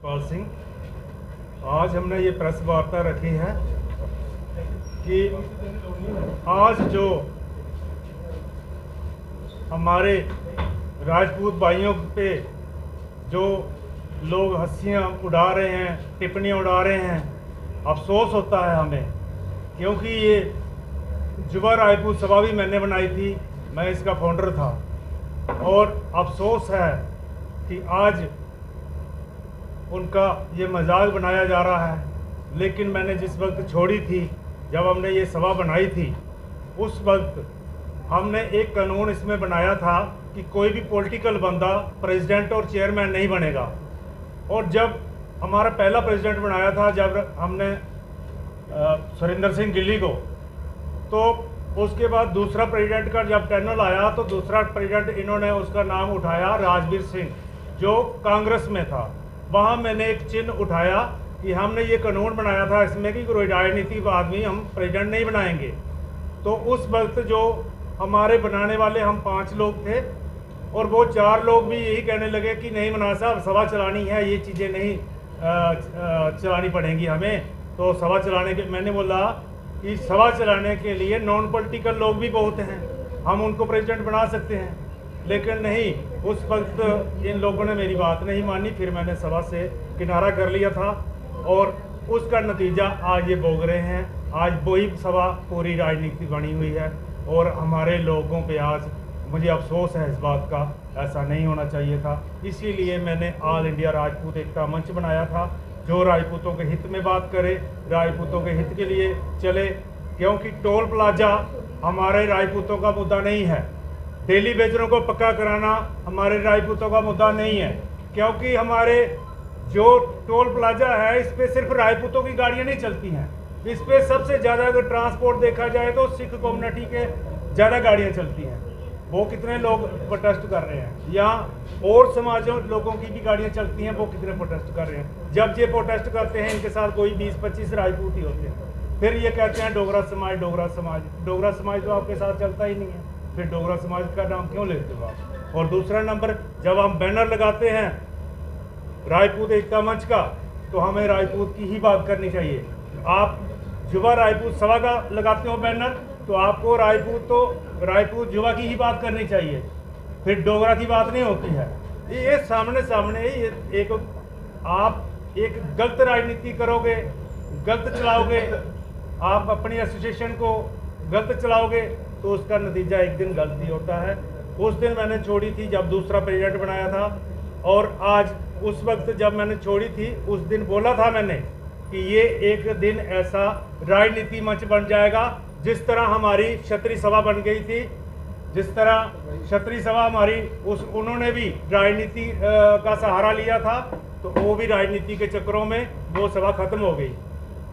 पाल सिंह। आज हमने ये प्रेस वार्ता रखी है कि आज जो हमारे राजपूत भाइयों पे जो लोग हंसियां उड़ा रहे हैं, टिप्पणियां उड़ा रहे हैं, अफसोस होता है हमें, क्योंकि ये युवा राजपूत सभा भी मैंने बनाई थी, मैं इसका फाउंडर था। और अफसोस है कि आज उनका ये मजाक बनाया जा रहा है। लेकिन मैंने जिस वक्त छोड़ी थी, जब हमने ये सभा बनाई थी, उस वक्त हमने एक कानून इसमें बनाया था कि कोई भी पॉलिटिकल बंदा प्रेसिडेंट और चेयरमैन नहीं बनेगा। और जब हमारा पहला प्रेसिडेंट बनाया था, जब हमने सुरेंद्र सिंह गिल्ली को, तो उसके बाद दूसरा प्रेसिडेंट का जब टर्नल आया तो दूसरा प्रेसिडेंट इन्होंने उसका नाम उठाया राजवीर सिंह, जो कांग्रेस में था। वहाँ मैंने एक चिन्ह उठाया कि हमने ये कानून बनाया था इसमें कि कोई राजनीतिक आदमी हम प्रेसिडेंट नहीं बनाएंगे। तो उस वक्त जो हमारे बनाने वाले हम 5 लोग थे, और वो 4 लोग भी यही कहने लगे कि नहीं मना साहब, सभा चलानी है, ये चीज़ें नहीं चलानी पड़ेंगी हमें। तो सभा चलाने के मैंने बोला कि सभा चलाने के लिए नॉन पॉलिटिकल लोग भी बहुत हैं, हम उनको प्रेसिडेंट बना सकते हैं। लेकिन नहीं, उस वक्त इन लोगों ने मेरी बात नहीं मानी। फिर मैंने सभा से किनारा कर लिया था और उसका नतीजा आज ये भोग रहे हैं। आज वही सभा पूरी राजनीति बनी हुई है और हमारे लोगों पे आज मुझे अफसोस है इस बात का, ऐसा नहीं होना चाहिए था। इसीलिए मैंने ऑल इंडिया राजपूत एकता मंच बनाया था, जो राजपूतों के हित में बात करे, राजपूतों के हित के लिए चले। क्योंकि टोल प्लाजा हमारे राजपूतों का मुद्दा नहीं है, डेली वेजरों को पक्का कराना हमारे राजपूतों का मुद्दा नहीं है। क्योंकि हमारे जो टोल प्लाजा है, इस पर सिर्फ राजपूतों की गाड़ियाँ नहीं चलती हैं, इस पर सबसे ज़्यादा अगर ट्रांसपोर्ट देखा जाए तो सिख कम्युनिटी के ज़्यादा गाड़ियाँ चलती हैं। वो कितने लोग प्रोटेस्ट कर रहे हैं, यहाँ और समाजों लोगों की भी गाड़ियाँ चलती हैं, वो कितने प्रोटेस्ट कर रहे हैं। जब ये प्रोटेस्ट करते हैं, इनके साथ कोई 20-25 राजपूत ही होते हैं। फिर ये कहते हैं डोगरा समाज, डोगरा समाज। डोगरा समाज तो आपके साथ चलता ही नहीं है, फिर डोगरा समाज का नाम क्यों लेते हो आप। और दूसरा नंबर, जब हम बैनर लगाते हैं राजपूत एकता मंच का, तो हमें राजपूत की ही बात करनी चाहिए। आप युवा राजपूत सभा का लगाते हो बैनर, तो आपको राजपूत युवा की ही बात करनी चाहिए, फिर डोगरा की बात नहीं होती है। ये सामने ये एक आप एक गलत राजनीति करोगे, गलत चलाओगे, आप अपनी एसोसिएशन को गलत चलाओगे, तो उसका नतीजा एक दिन गलत ही होता है। उस दिन मैंने छोड़ी थी जब दूसरा प्रेसिडेंट बनाया था, और आज उस वक्त जब मैंने छोड़ी थी, उस दिन बोला था मैंने कि ये एक दिन ऐसा राजनीति मंच बन जाएगा, जिस तरह हमारी क्षत्रिय सभा बन गई थी, जिस तरह क्षत्रिय सभा हमारी उन्होंने भी राजनीति का सहारा लिया था, तो वो भी राजनीति के चक्करों में वो सभा खत्म हो गई।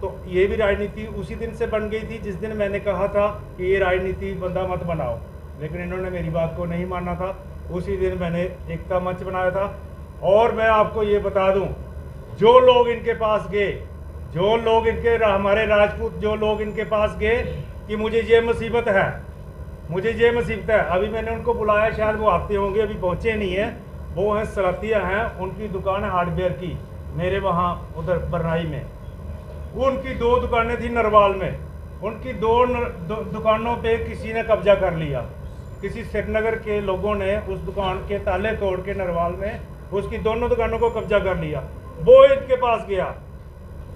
तो ये भी राजनीति उसी दिन से बन गई थी जिस दिन मैंने कहा था कि ये राजनीति बंदा मत बनाओ, लेकिन इन्होंने मेरी बात को नहीं माना था। उसी दिन मैंने एकता मंच बनाया था। और मैं आपको ये बता दूं, जो लोग इनके पास गए, जो लोग हमारे राजपूत जो लोग इनके पास गए कि मुझे ये मुसीबत है, मुझे ये मुसीबत है, अभी मैंने उनको बुलाया, शायद वो आते होंगे, अभी पहुँचे नहीं हैं। वो हैं सलातिया हैं, उनकी दुकान है हार्डवेयर की, मेरे वहाँ उधर बरनाई में। उनकी 2 दुकानें थी नरवाल में, उनकी 2 दुकानों पे किसी ने कब्जा कर लिया। किसी श्रीनगर के लोगों ने उस दुकान के ताले तोड़ के नरवाल में उसकी दोनों दुकानों को कब्जा कर लिया। वो इनके पास गया,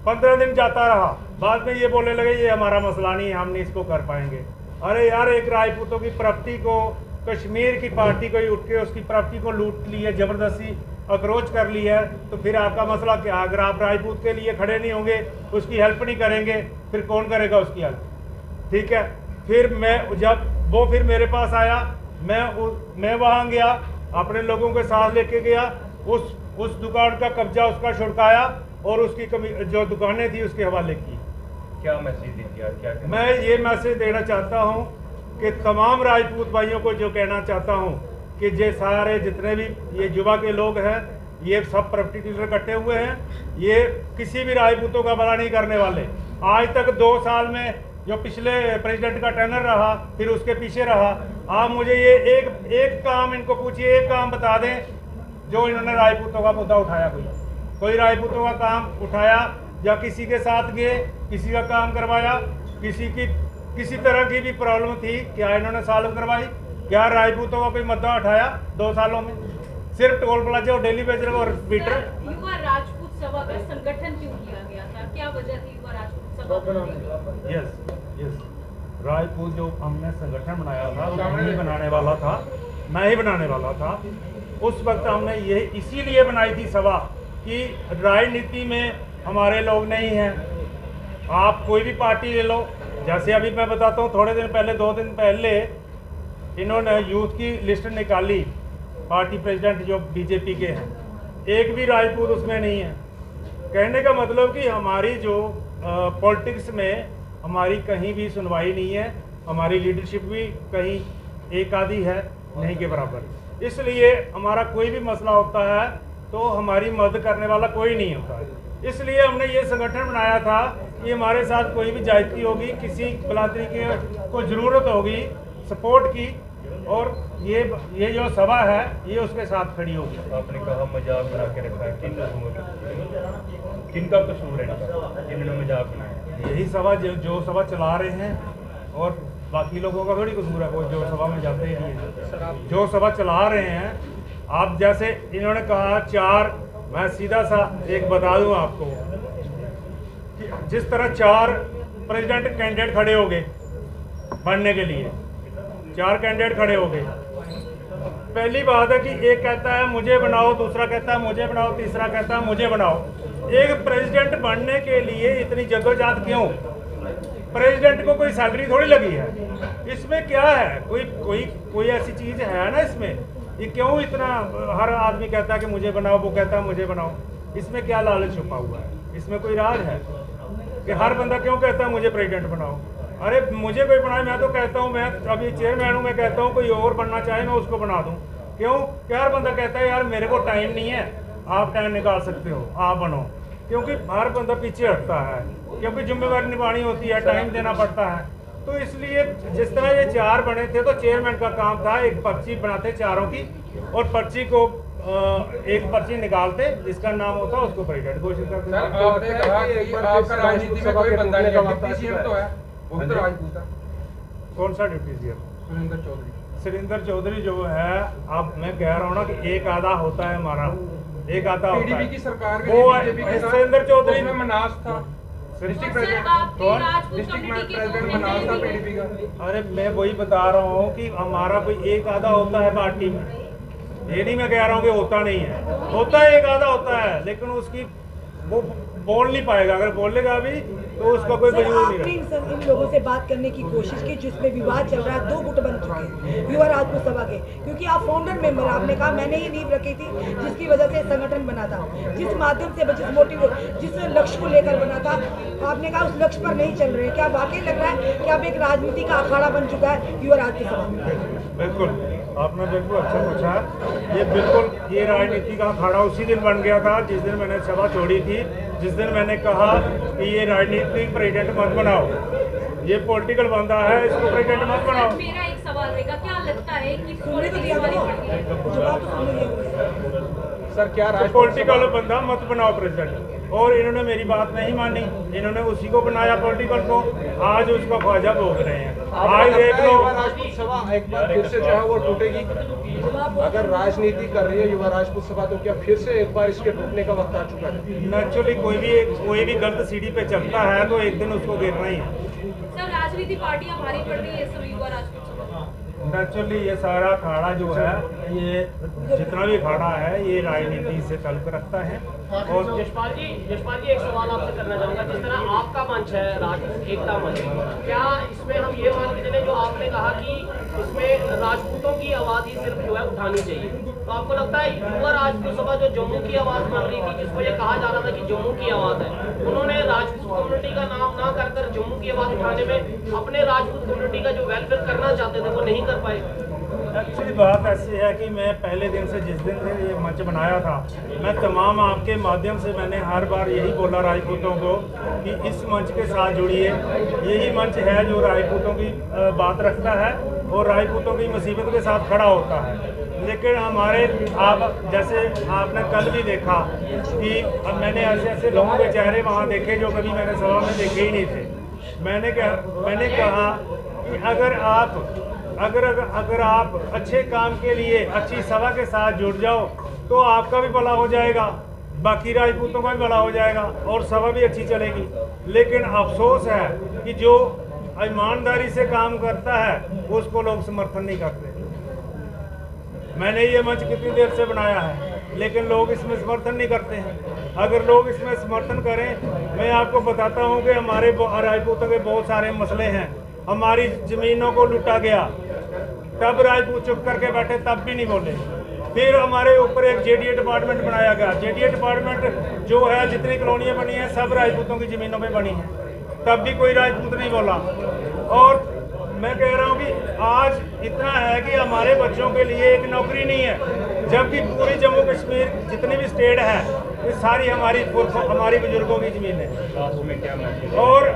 15 दिन जाता रहा, बाद में ये बोलने लगे ये हमारा मसला नहीं है, हम नहीं इसको कर पाएंगे। अरे यार, एक राजपूतों की प्रॉपर्टी को, कश्मीर की पार्टी को ही उठ के उसकी प्रॉपर्टी को लूट ली है, जबरदस्ती अक्रोच कर ली है, तो फिर आपका मसला क्या। अगर आप राजपूत के लिए खड़े नहीं होंगे, उसकी हेल्प नहीं करेंगे, फिर कौन करेगा उसकी हेल्प। ठीक है, फिर मैं जब वो फिर मेरे पास आया, मैं वहाँ गया, अपने लोगों के साथ लेके गया, उस दुकान का कब्जा उसका छुड़काया और उसकी जो दुकानें थी उसके हवाले की। क्या मैसेज दीजिए, क्या मैं ये मैसेज देना चाहता हूँ कि तमाम राजपूत भाइयों को जो कहना चाहता हूँ कि ये सारे जितने भी ये युवा के लोग हैं, ये सब प्रॉपर्टी डीलर इकट्ठे हुए हैं, ये किसी भी राजपूतों का भला नहीं करने वाले। आज तक 2 साल में जो पिछले प्रेसिडेंट का टर्नर रहा, फिर उसके पीछे रहा, आप मुझे ये एक काम इनको पूछिए, एक काम बता दें जो इन्होंने राजपूतों का मुद्दा उठाया कोई। कोई राजपूतों का काम उठाया या किसी के साथ गए, किसी का काम करवाया, किसी तरह की भी प्रॉब्लम थी, क्या इन्होंने सॉल्व करवाई? क्या राजपूतों का कोई मुद्दा उठाया 2 सालों में? सिर्फ टोल प्लाजा और डेली वेजर और ट्विटर। युवा राजपूत सभा का संगठन क्यों किया गया था? क्या वजह थी युवा राजपूत सभा बनाने की? यस, राजपूत जो हमने संगठन बनाया था, मैं ही बनाने वाला था। उस वक्त हमने ये इसीलिए बनाई थी सभा कि राजनीति में हमारे लोग नहीं हैं। आप कोई भी पार्टी ले लो, जैसे अभी मैं बताता हूँ, थोड़े दिन पहले 2 दिन पहले इन्होंने यूथ की लिस्ट निकाली, पार्टी प्रेसिडेंट जो बीजेपी के हैं, एक भी राजपूत उसमें नहीं है। कहने का मतलब कि हमारी जो पॉलिटिक्स में हमारी कहीं भी सुनवाई नहीं है, हमारी लीडरशिप भी कहीं एक आधी है नहीं के बराबर। इसलिए हमारा कोई भी मसला होता है तो हमारी मदद करने वाला कोई नहीं होता है। इसलिए हमने ये संगठन बनाया था कि हमारे साथ कोई भी जायती होगी, किसी बलादरी के को ज़रूरत होगी सपोर्ट की, और ये जो सभा है ये उसके साथ खड़ी होगी। आपने कहा मजाक बना के रखा है, किनका कसूर है जिन्होंने मजाक बनाया? यही सभा जो सभा चला रहे हैं, और बाकी लोगों का थोड़ी कसूर है, वो जो सभा में जाते हैं, जो सभा चला रहे हैं। आप जैसे इन्होंने कहा 4, मैं सीधा सा एक बता दूं आपको कि जिस तरह 4 प्रेसिडेंट कैंडिडेट खड़े हो गए बनने के लिए, 4 कैंडिडेट खड़े हो गए। पहली बात है कि एक कहता है मुझे बनाओ, दूसरा कहता है मुझे बनाओ, तीसरा कहता है मुझे बनाओ। एक प्रेसिडेंट बनने के लिए इतनी जद्दोजहद क्यों? प्रेसिडेंट को कोई सैलरी थोड़ी लगी है, इसमें क्या है? कोई ऐसी चीज़ है ना इसमें? ये क्यों इतना हर आदमी कहता है कि मुझे बनाओ, वो कहता है मुझे बनाओ? इसमें क्या लालच छुपा हुआ है? इसमें कोई राज है कि हर बंदा क्यों कहता है मुझे प्रेसिडेंट बनाओ? अरे मुझे कोई बनाए, मैं तो कहता हूँ, मैं अभी चेयरमैन हूँ, मैं कहता हूँ कोई और बनना चाहे मैं उसको बना दूँ। क्यों? क्या हर बंदा कहता है यार मेरे को टाइम नहीं है, आप टाइम निकाल सकते हो, आप बनो? क्योंकि हर बंदा पीछे हटता है, क्योंकि जिम्मेवारी निभानी होती है, टाइम देना पड़ता है। तो इसलिए जिस तरह ये 4 बने थे तो चेयरमैन का काम था एक पर्ची बनाते चारों की, और पर्ची को एक पर्ची निकालते जिसका नाम होता उसको प्रेसिडेंट घोषित करते। आपने कहा कि आपका राजनीति में कोई बंदा नहीं है, डिप्टी सीएम तो है, वो भी तो राजपूत है। कौन सा डिप्टी सीएम? सुरेंद्र चौधरी जो है, अब मैं कह रहा हूँ ना कि एक आधा होता है हमारा, एक आधा होता है। की सरकार वो सुरेंद्र चौधरी में मनास था, डिस्ट्रिक्ट प्रेसिडेंट मनास था पीडीपी का। अरे मैं वही बता रहा हूँ कि हमारा कोई एक आधा होता है पार्टी में, ये नहीं मैं कह रहा हूँ कि होता नहीं है, होता है, एक आधा होता है, लेकिन उसकी वो बोल नहीं पाएगा। अगर बोलेगा भी तो उसका कोई वजूद नहीं है। इन लोगों से बात करने की कोशिश की जिसमें विवाद चल रहा है, 2 गुट बन चुके हैं युवा राजपूत सभा के, क्योंकि आप फाउंडर मेंबर, आपने कहा मैंने ही नींव रखी थी जिसकी वजह से संगठन बना था, जिस माध्यम से जिस लक्ष्य को लेकर बना था, आपने कहा उस लक्ष्य पर नहीं चल रहे। क्या वाकई लग रहा है कि अब एक राजनीति का अखाड़ा बन चुका है युवा राजपूत सभा? बिल्कुल, आपने बिल्कुल अच्छा पूछा। ये राजनीति का अखाड़ा उसी दिन बन गया था जिस दिन मैंने सभा छोड़ी थी, जिस दिन मैंने कहा कि ये राजनीतिक प्रेसिडेंट मत बनाओ, ये पॉलिटिकल बंदा है, इसको प्रेसिडेंट मत बनाओ। मेरा एक सवाल रहेगा, क्या लगता है कि सर क्या पॉलिटिकल बंदा मत बनाओ प्रेसिडेंट, और इन्होंने मेरी बात नहीं मानी, इन्होंने उसी को बनाया पॉलिटिकल को, आज उसका ख्वाजा भोग रहे हैं। आज देख लो, राजपूत सभा एक बार फिर से जो है वो टूटेगी। अगर राजनीति कर रही है युवा राजपूत सभा, तो क्या फिर से एक बार इसके टूटने का वक्त आ चुका है? नेचुरली कोई भी गलत सीढ़ी पे चलता है तो एक दिन उसको गिरना ही है। सर राजनीति पार्टियां भारी पड़ रही है इस समय युवा राजपूत सभा? नेचुरली ये सारा अखाड़ा जो है, ये जितना भी अखाड़ा है ये राजनीति से ताल्लुक रखता है। और यशपाल जी एक सवाल आपसे करना चाहूँगा, जिस तरह आपका मंच है राजपूत एकता मंच, क्या इसमें हम ये मान के चले जो आपने कहा कि इसमें राजपूतों की आवाज़ ही सिर्फ जो है उठानी चाहिए, तो आपको लगता है युवा राजपूत सभा जो जम्मू की आवाज़ बन रही थी, जिसको ये कहा जा रहा था कि जम्मू की आवाज़ है, उन्होंने राजपूत कम्युनिटी का नाम ना कर जम्मू की आवाज़ उठाने में अपने राजपूत कम्युनिटी का जो वेलफेयर करना चाहते थे वो नहीं कर पाए? एक्चुअली बात ऐसी है कि मैं पहले दिन से जिस दिन से ये मंच बनाया था, मैं तमाम आपके माध्यम से मैंने हर बार यही बोला राजपूतों को कि इस मंच के साथ जुड़िए। यही मंच है जो राजपूतों की बात रखता है और राजपूतों की मुसीबत के साथ खड़ा होता है। लेकिन हमारे आप जैसे आपने कल भी देखा कि अब मैंने ऐसे ऐसे लोगों के चेहरे वहाँ देखे जो कभी मैंने सभा में देखे ही नहीं थे। मैंने कहा कि अगर आप अच्छे काम के लिए अच्छी सभा के साथ जुड़ जाओ तो आपका भी भला हो जाएगा, बाकी राजपूतों का भी भला हो जाएगा और सभा भी अच्छी चलेगी। लेकिन अफसोस है कि जो ईमानदारी से काम करता है उसको लोग समर्थन नहीं करते। मैंने ये मंच कितनी देर से बनाया है लेकिन लोग इसमें समर्थन नहीं करते हैं। अगर लोग इसमें समर्थन करें, मैं आपको बताता हूँ कि हमारे राजपूतों के बहुत सारे मसले हैं। हमारी ज़मीनों को लूटा गया, तब राजपूत चुप करके बैठे, तब भी नहीं बोले। फिर हमारे ऊपर एक जेडीए डिपार्टमेंट बनाया गया। जेडीए डिपार्टमेंट जो है, जितनी कॉलोनियाँ बनी हैं सब राजपूतों की ज़मीनों पे बनी हैं, तब भी कोई राजपूत नहीं बोला। और मैं कह रहा हूँ कि आज इतना है कि हमारे बच्चों के लिए एक नौकरी नहीं है, जबकि पूरी जम्मू कश्मीर जितनी भी स्टेट है ये सारी हमारी बुजुर्गों की ज़मीन है। और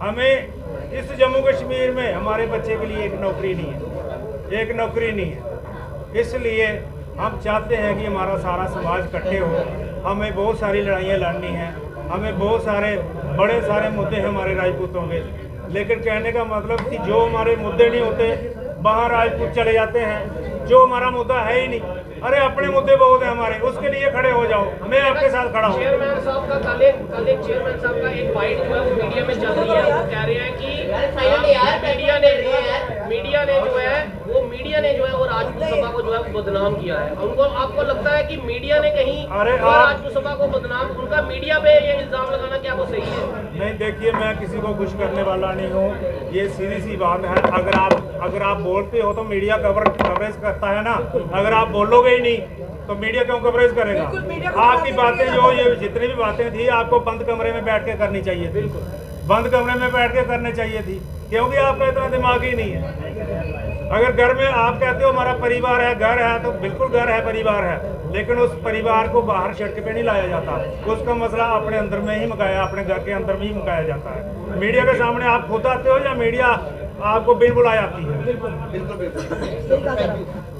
हमें इस जम्मू कश्मीर में हमारे बच्चे के लिए एक नौकरी नहीं है। इसलिए हम चाहते हैं कि हमारा सारा समाज इकट्ठे हो। हमें बहुत सारी लड़ाइयाँ लड़नी हैं, हमें बहुत सारे बड़े सारे मुद्दे हैं हमारे राजपूतों के। लेकिन कहने का मतलब कि जो हमारे मुद्दे नहीं होते वहाँ राजपूत चले जाते हैं। जो हमारा मुद्दा है ही नहीं, अरे अपने मुद्दे बहुत हैं हमारे, उसके लिए खड़े हो जाओ, मैं आपके साथ खड़ा हूँ। चेयरमैन साहब का कल एक चेयरमैन साहब का एक बाइट जो है वो मीडिया में चल रही है। वो कह रहे हैं कि मीडिया ने जो है वो राजपूत सभा को जो है बदनाम किया है। उनको आपको लगता है कि मीडिया ने कहीं राजपूत सभा को बदनाम, उनका मीडिया पे ये इल्जाम लगाना क्या वो सही है? नहीं, देखिए मैं किसी को खुश करने वाला नहीं हूँ, ये सीधी सी बात है। अगर आप बोलते हो तो मीडिया कवरेज करता है ना। अगर आप बोलोगे ही नहीं तो मीडिया क्यों कवरेज करेगा? आपकी बातें जो ये जितनी भी बातें थी आपको बंद कमरे में बैठ के करनी चाहिए थी, बंद कमरे में बैठ के करनी चाहिए थी, क्योंकि आपका इतना दिमाग ही नहीं है। अगर घर में आप कहते हो हमारा परिवार है, घर है, तो बिल्कुल घर है, परिवार है, लेकिन उस परिवार को बाहर सड़क पे नहीं लाया जाता। उसका मसला अपने अंदर में ही मुकाया, अपने घर के अंदर में ही मुकाया जाता है। मीडिया के सामने आप खुद आते हो या मीडिया आपको बिन बुलाए आती है? बिल्कुल